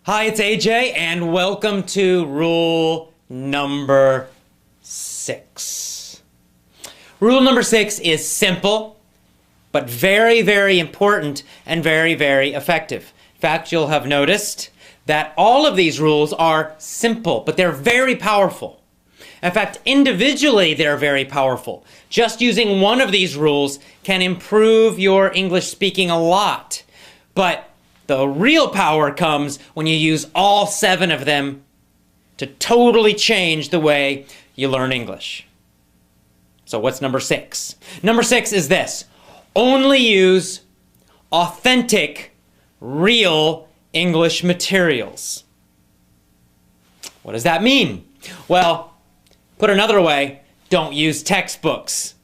Hi, it's AJ, and welcome to rule number 6. Rule number 6 is simple, but very, very important and very, very effective. In fact, you'll have noticed that all of these rules are simple, but they're very powerful. In fact, individually, they're very powerful. Just using one of these rules can improve your English speaking a lot, but the real power comes when you use all 7 of them to totally change the way you learn English. So what's number 6? Number 6 is this: only use authentic, real English materials. What does that mean? Well, put another way, don't use textbooks.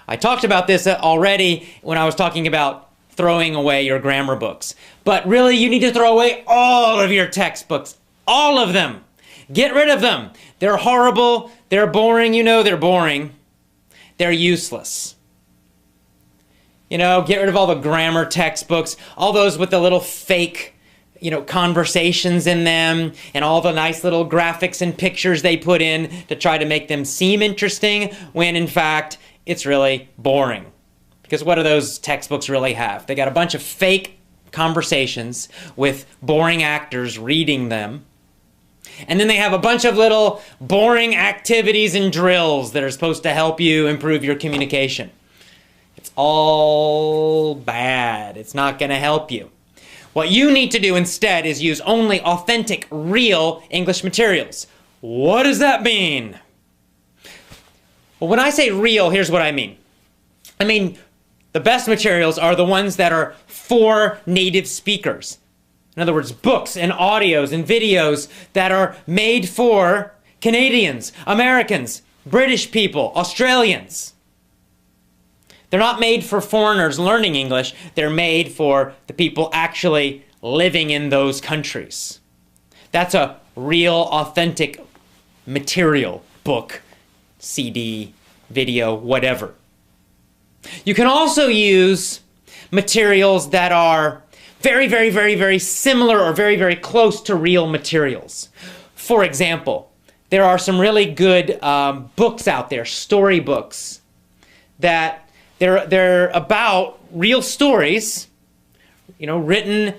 I talked about this already when I was talking about throwing away your grammar books. But really, you need to throw away all of your textbooks. All of them. Get rid of them. They're horrible. They're boring. You know they're boring. They're useless. You know, get rid of all the grammar textbooks, all those with the little fake, conversations in them, and all the nice little graphics and pictures they put in to try to make them seem interesting, when in fact, it's really boring. Because what do those textbooks really have? They got a bunch of fake conversations with boring actors reading them. And then they have a bunch of little boring activities and drills that are supposed to help you improve your communication. It's all bad. It's not going to help you. What you need to do instead is use only authentic, real English materials. What does that mean? Well, when I say real, here's what I mean. The best materials are the ones that are for native speakers. In other words, books and audios and videos that are made for Canadians, Americans, British people, Australians. They're not made for foreigners learning English. They're made for the people actually living in those countries. That's a real, authentic material, book, CD, video, whatever. You can also use materials that are very, very, very, very similar or very, very close to real materials. For example, there are some really good books out there, storybooks, that they're about real stories, written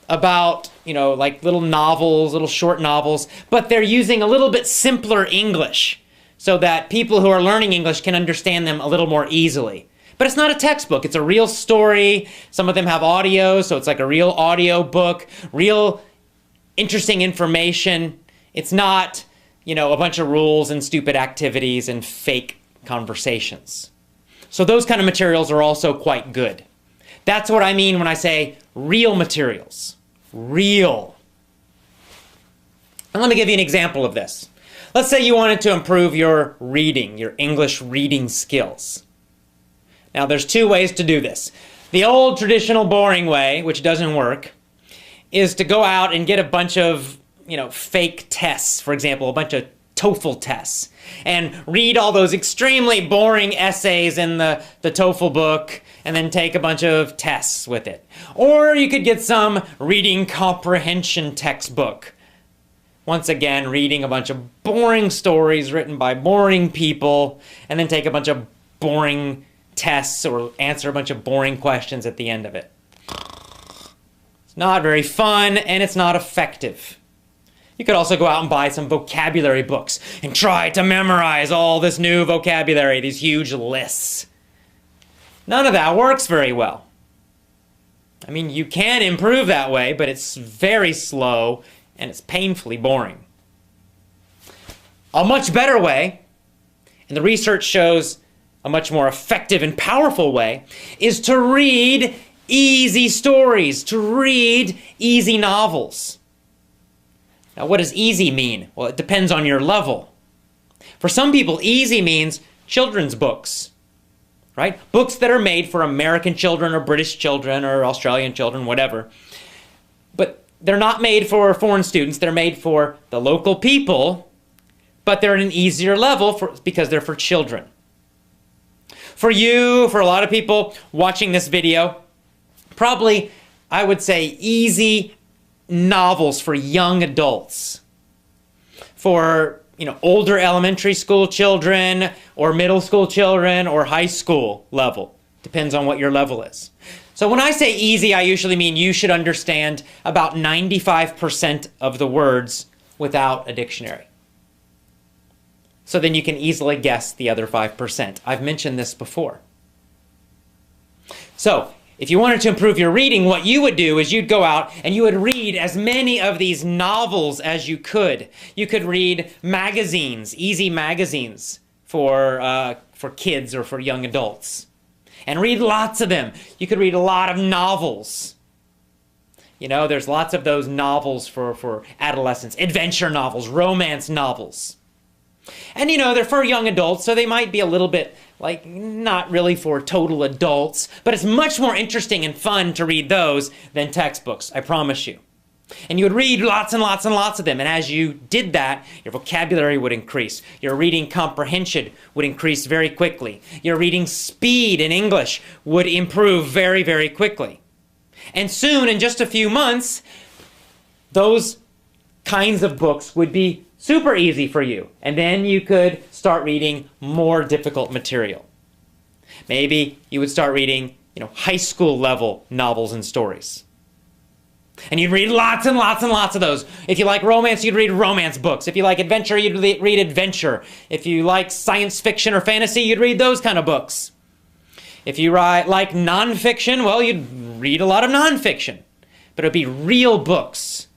about, like little novels, little short novels, but they're using a little bit simpler English so that people who are learning English can understand them a little more easily. But it's not a textbook. It's a real story. Some of them have audio, so it's like a real audio book, real interesting information. It's not, a bunch of rules and stupid activities and fake conversations. So those kind of materials are also quite good. That's what I mean when I say real materials. Real. And let me give you an example of this. Let's say you wanted to improve your reading, your English reading skills. Now, there's 2 ways to do this. The old traditional boring way, which doesn't work, is to go out and get a bunch of, fake tests, for example, a bunch of TOEFL tests, and read all those extremely boring essays in the TOEFL book, and then take a bunch of tests with it. Or you could get some reading comprehension textbook. Once again, reading a bunch of boring stories written by boring people, and then take a bunch of boring tests or answer a bunch of boring questions at the end of it. It's not very fun, and it's not effective. You could also go out and buy some vocabulary books and try to memorize all this new vocabulary, these huge lists. None of that works very well. You can improve that way, but it's very slow and it's painfully boring. A much better way, and the research shows a much more effective and powerful way, is to read easy stories, to read easy novels. Now, what does easy mean? Well, it depends on your level. For some people, easy means children's books, right? Books that are made for American children or British children or Australian children, whatever. But they're not made for foreign students. They're made for the local people, but they're at an easier level because they're for children. For you, for a lot of people watching this video, probably I would say easy novels for young adults, for older elementary school children or middle school children or high school level. Depends on what your level is. So when I say easy, I usually mean you should understand about 95% of the words without a dictionary. So then you can easily guess the other 5%. I've mentioned this before. So if you wanted to improve your reading, what you would do is you'd go out and you would read as many of these novels as you could. You could read magazines, easy magazines for kids or for young adults. And read lots of them. You could read a lot of novels. There's lots of those novels for adolescents. Adventure novels, romance novels. And they're for young adults, so they might be a little bit not really for total adults, but it's much more interesting and fun to read those than textbooks, I promise you. And you would read lots and lots and lots of them, and as you did that, your vocabulary would increase. Your reading comprehension would increase very quickly. Your reading speed in English would improve very, very quickly. And soon, in just a few months, those kinds of books would be super easy for you. And then you could start reading more difficult material. Maybe you would start reading, high school level novels and stories. And you'd read lots and lots and lots of those. If you like romance, you'd read romance books. If you like adventure, you'd read adventure. If you like science fiction or fantasy, you'd read those kind of books. If you like nonfiction, well, you'd read a lot of nonfiction. But it would be real books.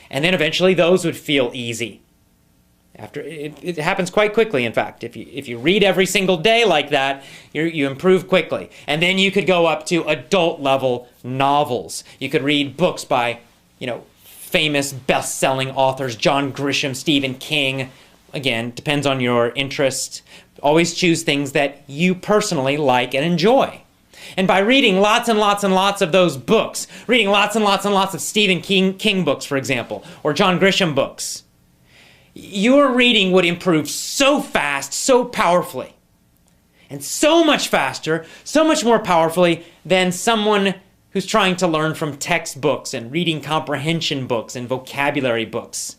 And then eventually those would feel easy. It happens quite quickly, in fact. If you read every single day like that, you improve quickly. And then you could go up to adult level novels. You could read books by, famous best-selling authors, John Grisham, Stephen King. Again, depends on your interest. Always choose things that you personally like and enjoy. And by reading lots and lots and lots of those books, reading lots and lots and lots of Stephen King books, for example, or John Grisham books, your reading would improve so fast, so powerfully, and so much faster, so much more powerfully than someone who's trying to learn from textbooks and reading comprehension books and vocabulary books.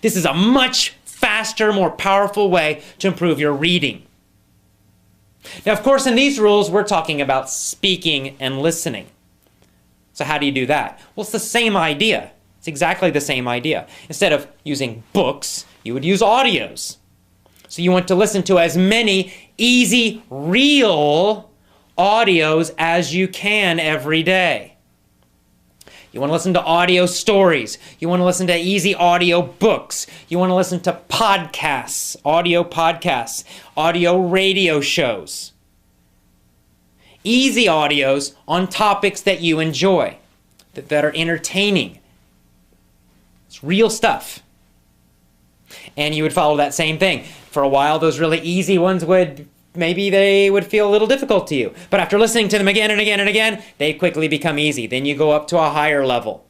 This is a much faster, more powerful way to improve your reading. Now, of course, in these rules, we're talking about speaking and listening. So how do you do that? Well, it's the same idea. It's exactly the same idea. Instead of using books, you would use audios. So you want to listen to as many easy, real audios as you can every day. You want to listen to audio stories. You want to listen to easy audio books. You want to listen to podcasts, audio radio shows. Easy audios on topics that you enjoy, that are entertaining. It's real stuff. And you would follow that same thing. For a while, those really easy ones maybe they would feel a little difficult to you. But after listening to them again and again and again, they quickly become easy. Then you go up to a higher level.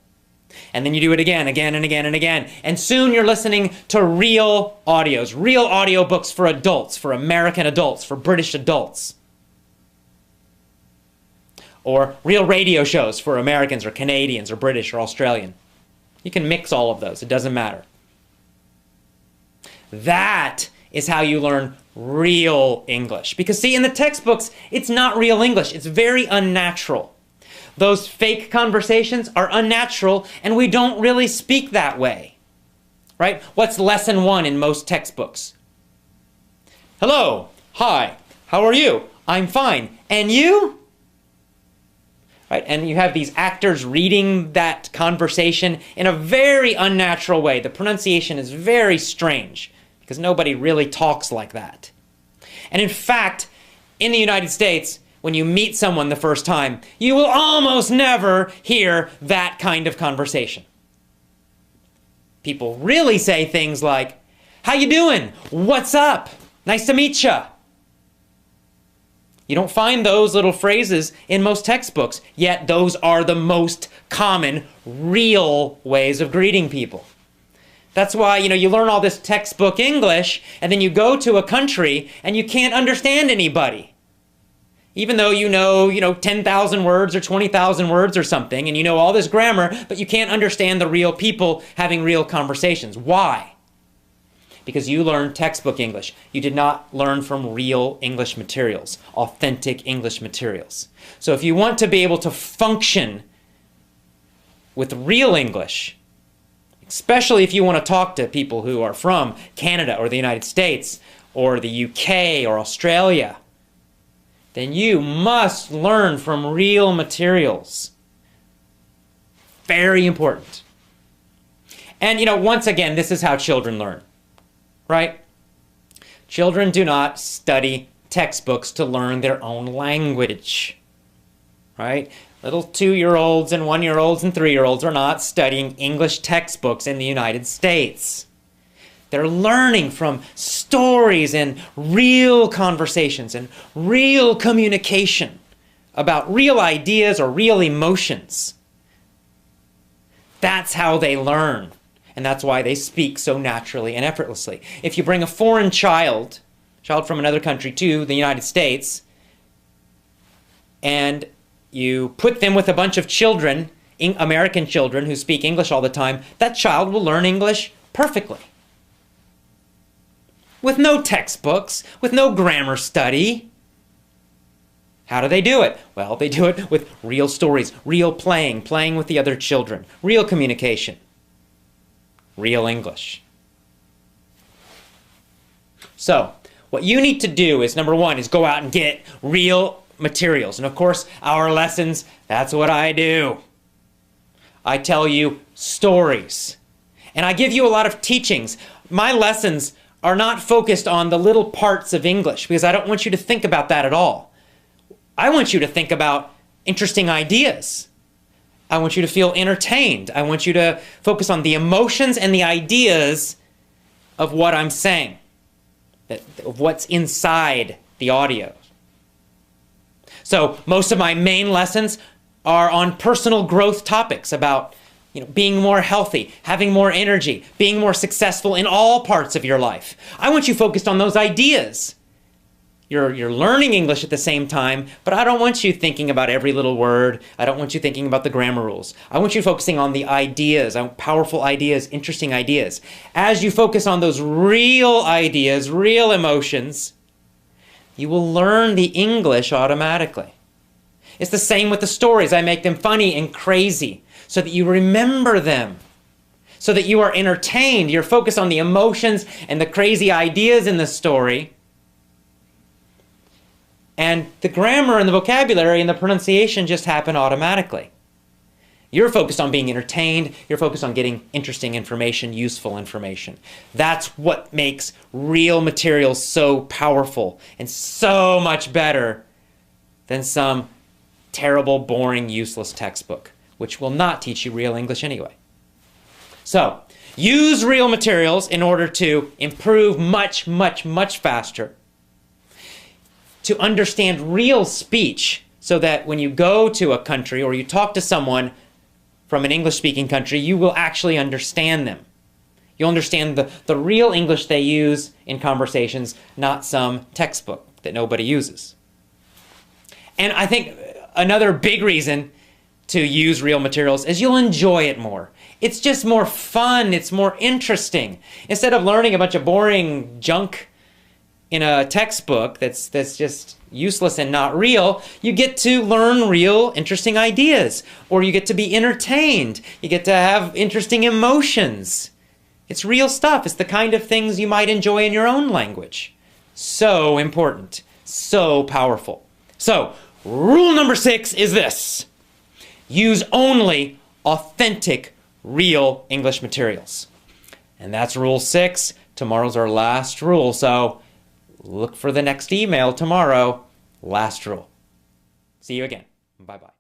And then you do it again and again and again. And soon you're listening to real audios, real audio books for adults, for American adults, for British adults. Or real radio shows for Americans or Canadians or British or Australian. You can mix all of those. It doesn't matter. That is how you learn real English. Because see, in the textbooks, it's not real English. It's very unnatural. Those fake conversations are unnatural, and we don't really speak that way. Right? What's lesson 1 in most textbooks? Hello. Hi. How are you? I'm fine. And you? Right? And you have these actors reading that conversation in a very unnatural way. The pronunciation is very strange because nobody really talks like that. And in fact, in the United States, when you meet someone the first time, you will almost never hear that kind of conversation. People really say things like, "How you doing? What's up? Nice to meet ya." You don't find those little phrases in most textbooks, yet those are the most common, real ways of greeting people. That's why, you learn all this textbook English, and then you go to a country, and you can't understand anybody. Even though you know 10,000 words or 20,000 words or something, and you know all this grammar, but you can't understand the real people having real conversations. Why? Because you learned textbook English. You did not learn from real English materials, authentic English materials. So if you want to be able to function with real English, especially if you want to talk to people who are from Canada or the United States or the UK or Australia, then you must learn from real materials. Very important. And once again, this is how children learn, right? Children do not study textbooks to learn their own language, right? Little 2-year-olds and 1-year-olds and 3-year-olds are not studying English textbooks in the United States. They're learning from stories and real conversations and real communication about real ideas or real emotions. That's how they learn. And that's why they speak so naturally and effortlessly. If you bring a foreign child from another country to the United States, and you put them with a bunch of children, American children who speak English all the time, that child will learn English perfectly. With no textbooks, with no grammar study. How do they do it? Well, they do it with real stories, real playing with the other children, real communication, real English. So, what you need to do is, number one, is go out and get real materials. And of course, our lessons, that's what I do. I tell you stories. And I give you a lot of teachings. My lessons are not focused on the little parts of English, because I don't want you to think about that at all. I want you to think about interesting ideas. I want you to feel entertained. I want you to focus on the emotions and the ideas of what I'm saying, of what's inside the audio. So most of my main lessons are on personal growth topics about being more healthy, having more energy, being more successful in all parts of your life. I want you focused on those ideas. You're learning English at the same time, but I don't want you thinking about every little word. I don't want you thinking about the grammar rules. I want you focusing on the ideas, on powerful ideas, interesting ideas. As you focus on those real ideas, real emotions, you will learn the English automatically. It's the same with the stories. I make them funny and crazy so that you remember them, so that you are entertained. You're focused on the emotions and the crazy ideas in the story. And the grammar and the vocabulary and the pronunciation just happen automatically. You're focused on being entertained. You're focused on getting interesting information, useful information. That's what makes real materials so powerful and so much better than some terrible, boring, useless textbook, which will not teach you real English anyway. So, use real materials in order to improve much, much, much faster, to understand real speech so that when you go to a country or you talk to someone from an English-speaking country, you will actually understand them. You'll understand the real English they use in conversations, not some textbook that nobody uses. And I think another big reason to use real materials is you'll enjoy it more. It's just more fun. It's more interesting. Instead of learning a bunch of boring junk in a textbook that's just useless and not real, you get to learn real, interesting ideas. Or you get to be entertained. You get to have interesting emotions. It's real stuff. It's the kind of things you might enjoy in your own language. So important. So powerful. So, rule number 6 is this. Use only authentic, real English materials. And that's rule 6. Tomorrow's our last rule, so look for the next email tomorrow. Last rule. See you again. Bye-bye.